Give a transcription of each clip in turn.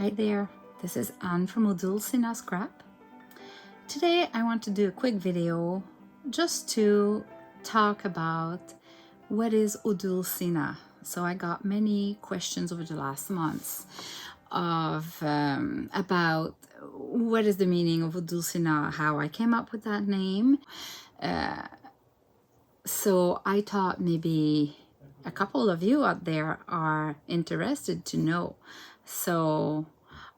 Hi there, this is Anne from Odulcina Scrap. Today I want to do a quick video just to talk about what is Odulcina. So I got many questions over the last months about what is the meaning of Odulcina, how I came up with that name. So I thought maybe a couple of you out there are interested to know. So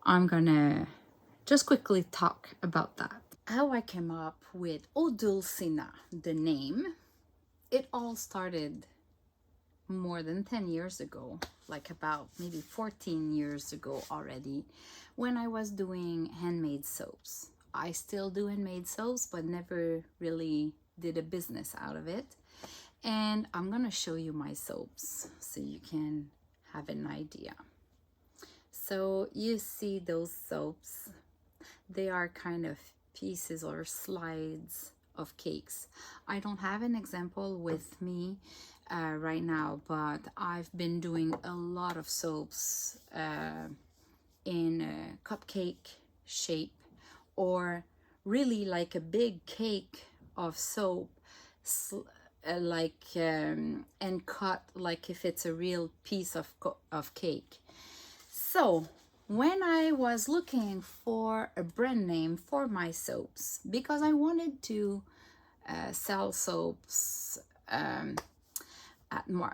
I'm gonna just quickly talk about that. How I came up with Odulcina, the name. It all started more than 10 years ago, like about maybe 14 years ago already, when I was doing handmade soaps. I still do handmade soaps, but never really did a business out of it. And I'm gonna show you my soaps so you can have an idea. So you see those soaps, they are kind of pieces or slides of cakes. I don't have an example with me right now, but I've been doing a lot of soaps in a cupcake shape, or really like a big cake of soap, and cut like if it's a real piece of cake. So when I was looking for a brand name for my soaps, because I wanted to sell soaps at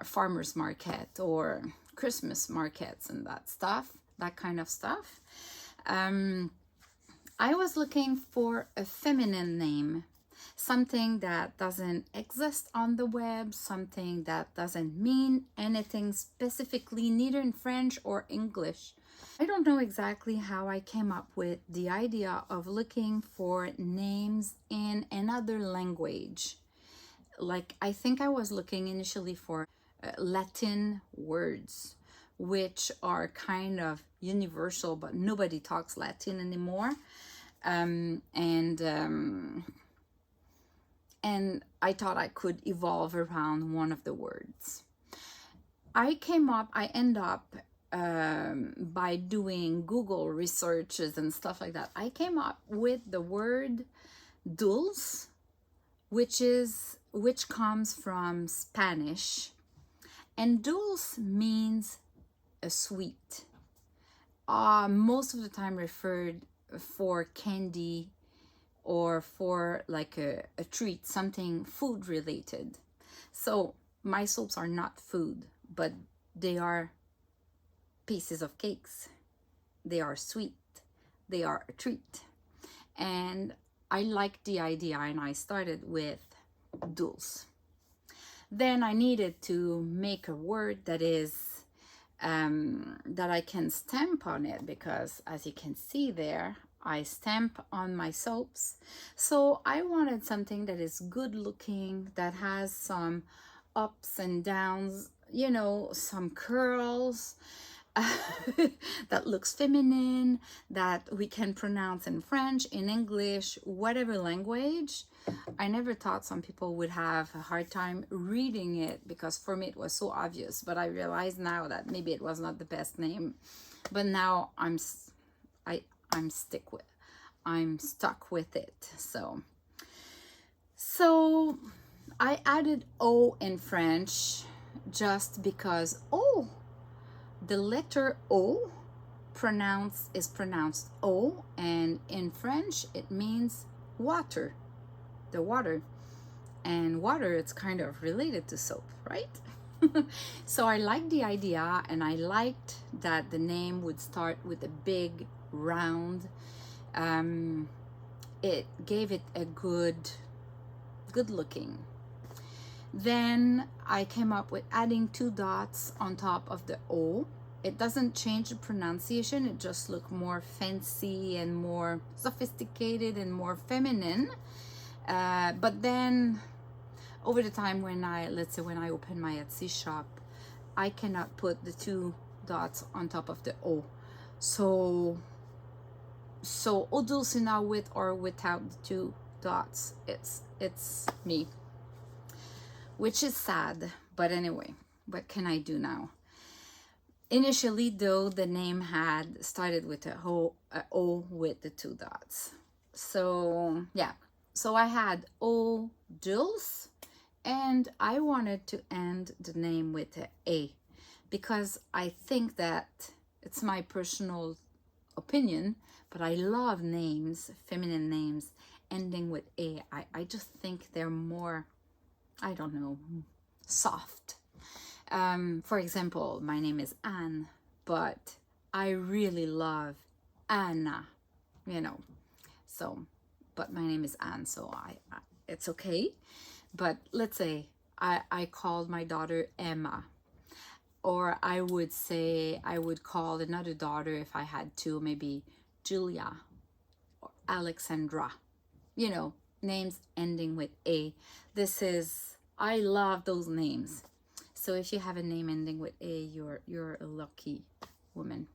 farmers market or Christmas markets and that kind of stuff, I was looking for a feminine name, something that doesn't exist on the web, something that doesn't mean anything specifically, neither in French or English. I don't know exactly how I came up with the idea of looking for names in another language. Like, I think I was looking initially for Latin words, which are kind of universal, but nobody talks Latin anymore. And I thought I could evolve around one of the words. I end up by doing Google researches and stuff like that. I came up with the word dulce, which comes from Spanish, and dulce means a sweet. Most of the time referred for candy or for like a treat, something food related. So my soaps are not food, but they are pieces of cakes. They are sweet. They are a treat. And I liked the idea, and I started with dulce. Then I needed to make a word that is that I can stamp on it, because as you can see there, I stamp on my soaps. So I wanted something that is good looking, that has some ups and downs, you know, some curls, that looks feminine, that we can pronounce in French, in English, whatever language. I never thought some people would have a hard time reading it, because for me it was so obvious, but I realize now that maybe it was not the best name. But now I'm stuck with it. So I added O in French just because the letter O is pronounced O, and in French it means water, the water. And water, it's kind of related to soap, right? So I liked the idea, and I liked that the name would start with a big round. It gave it a good looking. Then I came up with adding 2 dots on top of the O. It doesn't change the pronunciation, it just looks more fancy and more sophisticated and more feminine. But then over the time, let's say when I open my Etsy shop, I cannot put the 2 dots on top of the O. So Odulcina, with or without the 2 dots, it's me, which is sad. But anyway, what can I do now? Initially, though, the name had started with a O with the two dots. So yeah, so I had Odulce, and I wanted to end the name with a because I think that it's my personal opinion, but I love names, feminine names ending with a. I just think they're more, I don't know, soft. For example, my name is Anne, but I really love Anna, you know. So, but my name is Anne, so it's okay. But let's say I called my daughter Emma, or I would say I would call another daughter if I had two, maybe Julia or Alexandra. You know, names ending with a. I love those names. So if you have a name ending with a, you're a lucky woman.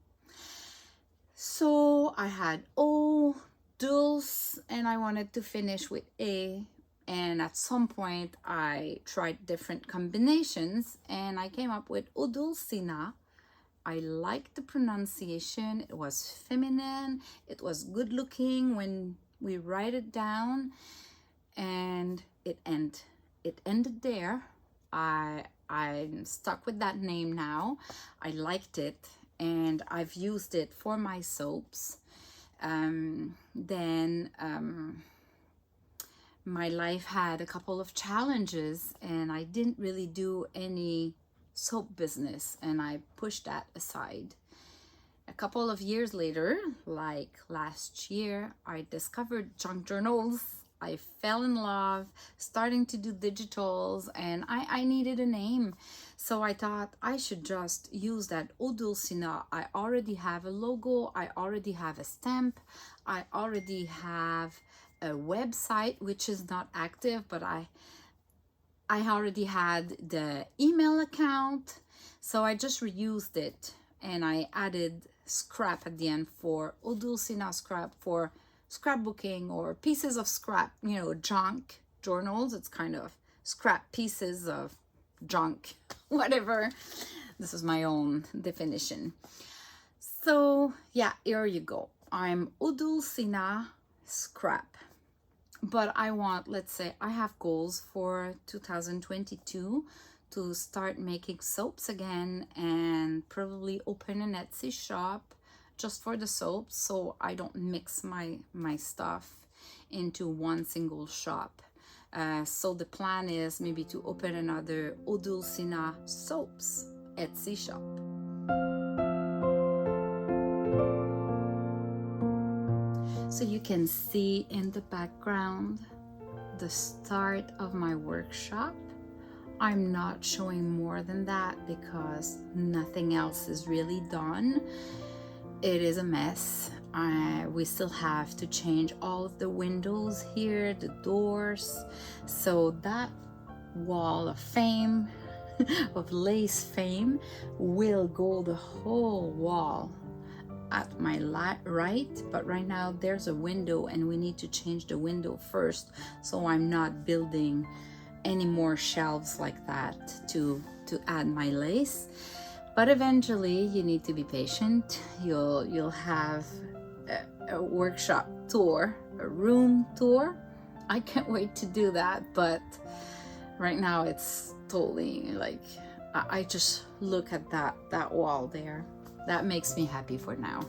So I had O, Dulce, and I wanted to finish with a. And at some point I tried different combinations and I came up with Odulcina. I liked the pronunciation. It was feminine. It was good looking when we write it down, and it ended there. I'm stuck with that name now. I liked it and I've used it for my soaps. Then my life had a couple of challenges and I didn't really do any soap business and I pushed that aside. A couple of years later, like last year, I discovered junk journals. I fell in love, starting to do digitals, and I needed a name. So I thought I should just use that Odulcina. I already have a logo, I already have a stamp, I already have a website, which is not active, but I already had the email account. So I just reused it and I added scrap at the end for Ödulcina scrap for scrapbooking or pieces of scrap, you know, junk journals. It's kind of scrap pieces of junk, whatever. This is my own definition. So yeah, here you go. I'm Ödulcina scrap. But I want, let's say, I have goals for 2022 to start making soaps again and probably open an Etsy shop just for the soaps so I don't mix my stuff into one single shop. So the plan is maybe to open another Odulcina soaps Etsy shop. So you can see in the background the start of my workshop. I'm not showing more than that because nothing else is really done. It is a mess. We still have to change all of the windows here, the doors. So that wall of fame, of lace fame, will go the whole wall at my right, but right now there's a window and we need to change the window first, so I'm not building any more shelves like that to add my lace. But eventually you need to be patient. You'll have a workshop tour, a room tour. I can't wait to do that, but right now it's totally like I just look at that wall there. That makes me happy for now.